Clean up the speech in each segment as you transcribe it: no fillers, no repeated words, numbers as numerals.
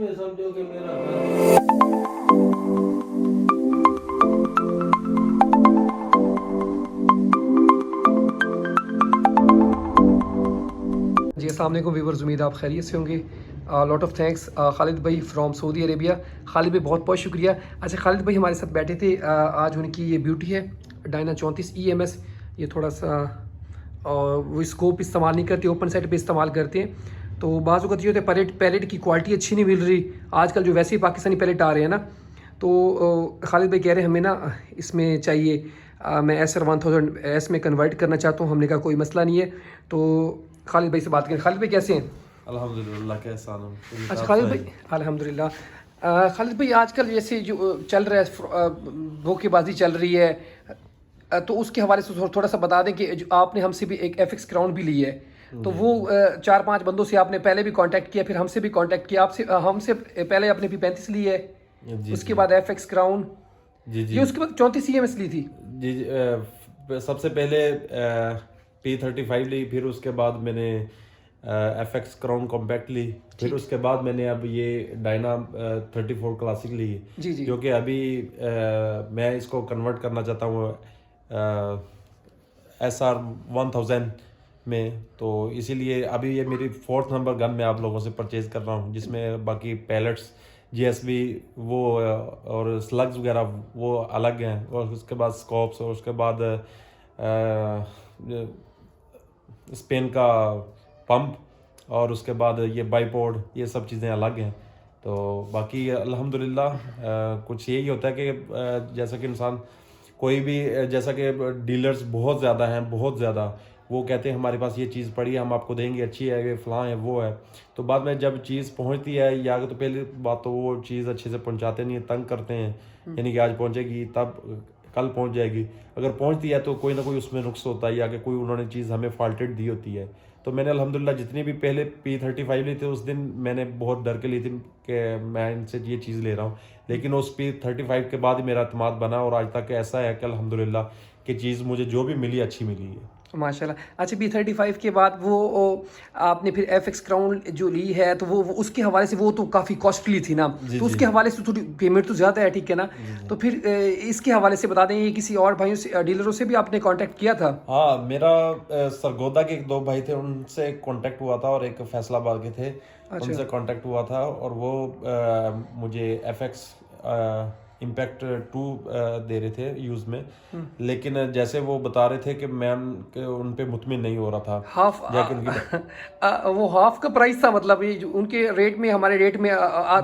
समझो कि मेरा घर जी अस्सलाम वालेकुम व्यूवर्स, उम्मीद आप खैरियत से होंगे। लॉट ऑफ थैंक्स खालिद भाई फ्रॉम सऊदी अरेबिया। खालिद भाई बहुत बहुत शुक्रिया। अच्छा खालिद भाई हमारे साथ बैठे थे, आज उनकी ये ब्यूटी है डायना 34 EMS। ये थोड़ा सा वो स्कोप इस्तेमाल नहीं करते, ओपन सेट पे इस्तेमाल करते हैं। तो बाज़ वक़्त ये होता है पैलेट की क्वालिटी अच्छी नहीं मिल रही आजकल, जो वैसे ही पाकिस्तानी पैलेट आ रहे हैं ना। तो खालिद भाई कह रहे हैं हमें ना इसमें चाहिए, मैं SR 1000S में कन्वर्ट करना चाहता हूँ। हमने कहा कोई मसला नहीं है। तो खालिद भाई से बात करें। खालिद भाई कैसे हैं? अल्हम्दुलिल्लाह के एहसान हो। अच्छा खालिद भाई, अल्हम्दुलिल्लाह। खालिद भाई आजकल जैसे जो चल रहा है, धोखेबाजी चल रही है, तो उसके हवाले से थोड़ा सा बता दें कि जो आपने हमसे भी एक FX क्राउन भी ली है। तो वो 4-5 बंदों से आपने पहले भी कांटेक्ट किया, फिर हमसे भी कांटेक्ट किया। आपसे हमसे पहले आपने P35 ली है, जी उसके जी बाद FX क्राउन, जी जी ये उसके बाद 34 EMS ली थी। जी जी, सबसे पहले P35 ली, फिर उसके बाद मैंने FX क्राउन कॉम्पैक्ट ली, फिर उसके बाद मैंने अब ये डायना 34 क्लासिक ली, जी जी जो कि अभी मैं इसको कन्वर्ट करना चाहता हूँ SR 1000 में। तो इसीलिए अभी ये मेरी 4th नंबर गन मैं आप लोगों से परचेज कर रहा हूँ, जिसमें बाकी पैलेट्स GSB वो और स्लग्स वगैरह वो अलग हैं, और उसके बाद स्कोप्स, और उसके बाद स्पेन का पंप, और उसके बाद ये बाईपोड, ये सब चीज़ें अलग हैं। तो बाकी अल्हम्दुलिल्लाह कुछ यही होता है कि जैसा कि इंसान कोई भी जैसा कि डीलर्स बहुत ज़्यादा हैं, बहुत ज़्यादा, वो कहते हैं हमारे पास ये चीज़ पड़ी है, हम आपको देंगे, अच्छी है, ये फ़लाँ है, वो है। तो बाद में जब चीज़ पहुंचती है, या तो पहली बात तो वो चीज़ अच्छे से पहुंचाते नहीं है, तंग करते हैं, यानी कि आज पहुंचेगी तब कल पहुंच जाएगी। अगर पहुंचती है तो कोई ना कोई उसमें नुक्स होता है, या कि कोई उन्होंने चीज़ हमें फॉल्टेड दी होती है। तो मैंने अल्हम्दुलिल्लाह जितनी भी पहले P35 ली थी, उस दिन मैंने बहुत डर के ली थी कि मैं इनसे ये चीज़ ले रहा हूँ, लेकिन उस P35 के बाद ही मेरा अतमाद बना, और आज तक ऐसा है कि अल्हम्दुलिल्लाह कि चीज़ मुझे जो भी मिली अच्छी मिली है। माशाल्लाह। अच्छा P35 के बाद वो आपने फिर FX क्राउन जो ली है, तो वो उसके हवाले से वो तो काफ़ी कॉस्टली थी ना, जी तो जी उसके हवाले से थोड़ी पेमेंट तो ज़्यादा है, ठीक है ना। जी जी। तो फिर इसके हवाले से बता दें, ये किसी और भाइयों से, डीलरों से भी आपने कांटेक्ट किया था? हाँ, मेरा सरगोदा के एक दो भाई थे, उनसे कांटेक्ट हुआ था, और एक फैसलाबाद के थे, अच्छा उनसे कांटेक्ट हुआ था, और वो मुझे FX इम्पैक्ट 2 दे रहे थे यूज़ में। लेकिन जैसे वो बता रहे थे कि मैं उन पे मुतमिन नहीं हो रहा था, हाफ जाके उनकी वो हाफ का प्राइस था, मतलब ये जो उनके रेट में हमारे रेट में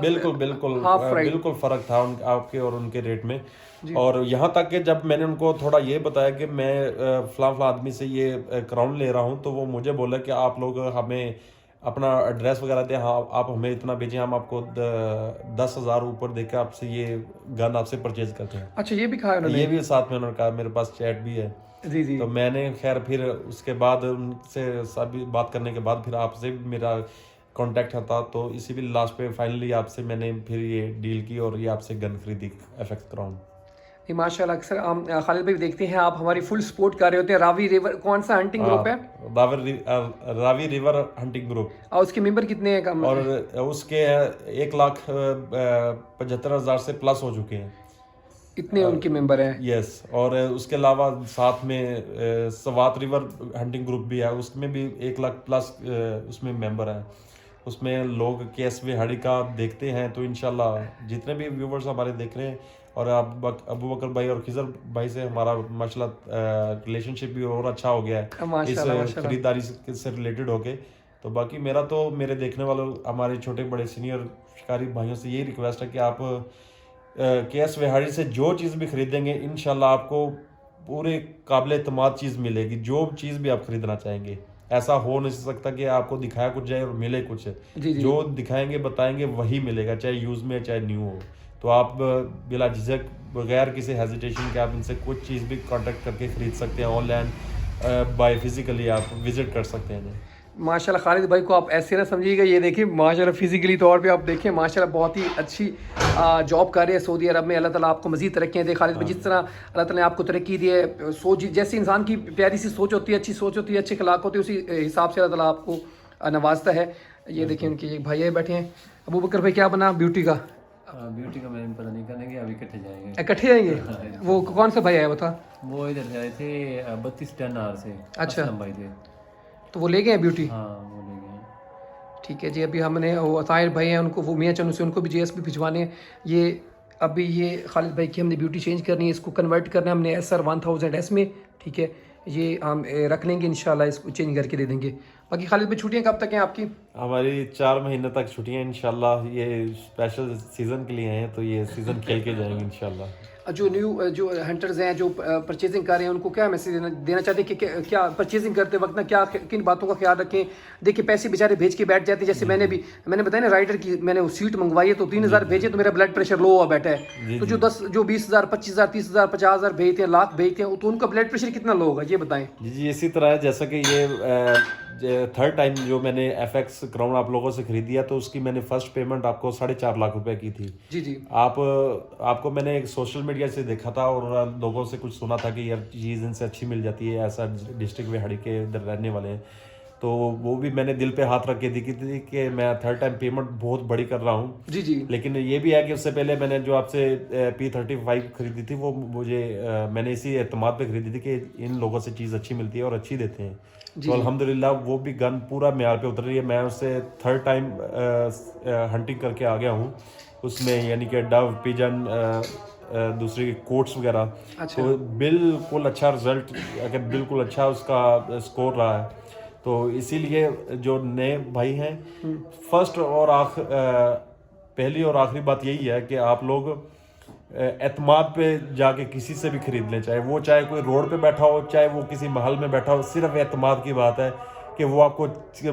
बिल्कुल बिल्कुल हाफ प्राइस। बिल्कुल फ़र्क था आपके और उनके रेट में। जी और यहाँ तक कि जब मैंने उनको थोड़ा ये बताया कि मैं फ़लाँ फ़लाँ आदमी से ये क्राउन ले रहा हूँ, तो वो मुझे बोला कि आप लोग हमें अपना एड्रेस वगैरह दें, हाँ आप हमें इतना भेजें, हम आपको 10,000 ऊपर देकर आपसे ये गन आपसे परचेज करते हैं। अच्छा, ये भी कहा उन्होंने? ये भी साथ में उन्होंने कहा, मेरे पास चैट भी है। जी जी। तो मैंने खैर फिर उसके बाद उनसे सभी बात करने के बाद फिर आपसे भी मेरा कांटेक्ट था, तो इसी भी लास्ट पे फाइनली आपसे मैंने फिर ये डील की, और ये आपसे गन खरीदी FX क्राउन। जी माशाल्लाह। अक्सर हम खालिद भाई देखते हैं आप हमारी फुल सपोर्ट कर रहे होते हैं। रावी रिवर कौन सा हंटिंग ग्रुप है? हाँ, रावी रिवर हंटिंग ग्रुप, और उसके मेंबर कितने हैं कम? और उसके 1,75,000 से प्लस हो चुके हैं। इतने उनके मेंबर हैं? यस, और उसके अलावा साथ में सवात रिवर हंटिंग ग्रुप भी है, उसमें भी 1 लाख प्लस उसमें मेंबर हैं। उसमें लोग KSV हाड़ी का देखते हैं, तो इंशाल्लाह जितने भी व्यूवर्स हमारे देख रहे हैं, और अबू बकर भाई और खिजर भाई से हमारा माशाल्लाह रिलेशनशिप भी और अच्छा हो गया है इस माशाल्लाह माशाल्लाह। खरीदारी से रिलेटेड होके। तो बाकी मेरा तो मेरे देखने वालों हमारे छोटे बड़े सीनियर शिकारी भाइयों से यही रिक्वेस्ट है कि आप KS विहाड़ी से जो चीज़ भी खरीदेंगे, इंशाल्लाह आपको पूरे काबिल एतमाद चीज़ मिलेगी, जो चीज़ भी आप खरीदना चाहेंगे। ऐसा हो नहीं सकता कि आपको दिखाया कुछ जाए और मिले कुछ। जी जी। जो दिखाएंगे बताएंगे वही मिलेगा, चाहे यूज़ में चाहे न्यू हो। तो आप बिला झिझक बगैर किसी हेजिटेशन के आप इनसे कुछ चीज़ भी कांटेक्ट करके ख़रीद सकते हैं। ऑनलाइन बाय फिज़िकली आप विज़िट कर सकते हैं इन्हें। माशाल्लाह खालिद भाई को आप ऐसे ना समझिएगा, ये देखिए माशाल्लाह फिजिकली तौर पे आप देखें, माशाल्लाह बहुत ही अच्छी जॉब कर रहे हैं सऊदी अरब में। अल्लाह ताला आपको मज़ीद तरक्कियाँ दे खालिद भाई, जिस तरह अल्लाह ताला ने आपको तरक्की दी है। सोच जैसे इंसान की प्यारी सी सोच होती है, अच्छी सोच होती है, अच्छे अखलाक होते हैं, उसी हिसाब से अल्लाह ताला आपको नवाजता है। ये देखिए उनके एक भाई बैठे हैं। अबू बकर भाई क्या बना ब्यूटी का? ब्यूटी का मैंने पता नहीं करेंगे, अभी इकट्ठे जाएंगे। इकट्ठे जाएंगे? वो कौन सा भाई आया बता? वो इधर से आए थे 32 टन आर से। अच्छा। लंबाई थे। तो वो ले गए हैं ब्यूटी? हाँ वो ले गए। ठीक है जी। अभी हमने वो ताहिर भाई हैं उनको, वो मियाँ चंदू से, उनको भी जीएसपी भिजवाने हैं। ये अभी ये खालिद भाई की हमने ब्यूटी चेंज करनी है, इसको कन्वर्ट करना है हमने SR 1000S में। ठीक है, ये हम रख लेंगे इंशाल्लाह, इसको चेंज करके दे देंगे। बाकी खालिद भाई छुट्टियाँ कब तक हैं आपकी? हमारी 4 महीने तक छुट्टियां इंशाल्लाह, ये स्पेशल सीज़न के लिए हैं, तो ये सीज़न खेल के जाएंगे इंशाल्लाह। जो न्यू जो हंटर्स हैं जो परचेजिंग कर रहे हैं उनको क्या मैसेज देना चाहते हैं कि क्या परचेजिंग करते वक्त ना क्या किन बातों का ख्याल रखें? देखिए पैसे बेचारे भेज के बैठ जाते हैं, जैसे मैंने बताया ना राइडर की मैंने वो सीट मंगवाई है तो 3000 भेजे तो मेरा ब्लड प्रेशर लो हुआ बैठा है। तो जो 20,000 25,000 30,000 50,000 भेजते हैं, लाख भेजते हैं, तो उनका ब्लड प्रेशर कितना लो होगा ये बताएं। जी इसी तरह है, जैसा कि ये थर्ड टाइम जो मैंने FX क्राउन आप लोगों से खरीदी है, तो उसकी मैंने फर्स्ट पेमेंट आपको 4.5 लाख रुपए की थी। जी जी। आपको मैंने एक सोशल मीडिया से देखा था और लोगों से कुछ सुना था कि यार चीज़ इनसे अच्छी मिल जाती है, ऐसा डिस्ट्रिक्ट विहाड़ी के इधर रहने वाले हैं, तो वो भी मैंने दिल पे हाथ रख के दी थी कि मैं थर्ड टाइम पेमेंट बहुत बड़ी कर रहा हूँ। जी जी। लेकिन ये भी है कि उससे पहले मैंने जो आपसे P35 खरीदी थी, वो मुझे मैंने इसी एतमाद पे खरीदी थी कि इन लोगों से चीज़ अच्छी मिलती है और अच्छी देते हैं। तो अल्हम्दुलिल्लाह वो भी गन पूरा मेयार पे उतर रही है। मैं उससे थर्ड टाइम हंटिंग करके आ गया हूँ उसमें, यानी कि डव पिजन, दूसरी कोट्स वगैरह। अच्छा। तो बिल्कुल अच्छा रिजल्ट, अगर बिल्कुल अच्छा उसका स्कोर रहा है। तो इसीलिए जो नए भाई हैं, फर्स्ट और पहली और आखिरी बात यही है कि आप लोग एतमाद पे जाके किसी से भी खरीद लें, चाहे कोई रोड पे बैठा हो, चाहे वो किसी महल में बैठा हो। सिर्फ एतमाद की बात है कि वो आपको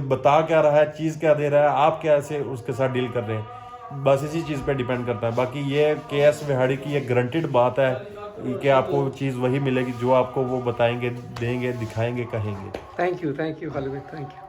बता क्या रहा है, चीज़ क्या दे रहा है, आप कैसे उसके साथ डील कर रहे हैं, बस इसी चीज़ पे डिपेंड करता है। बाकी ये KS विहाड़ी की ये गारंटेड बात है कि आपको चीज़ वही मिलेगी जो आपको वो बताएंगे, देंगे, दिखाएंगे, कहेंगे। थैंक यू खालिद भाई, थैंक यू।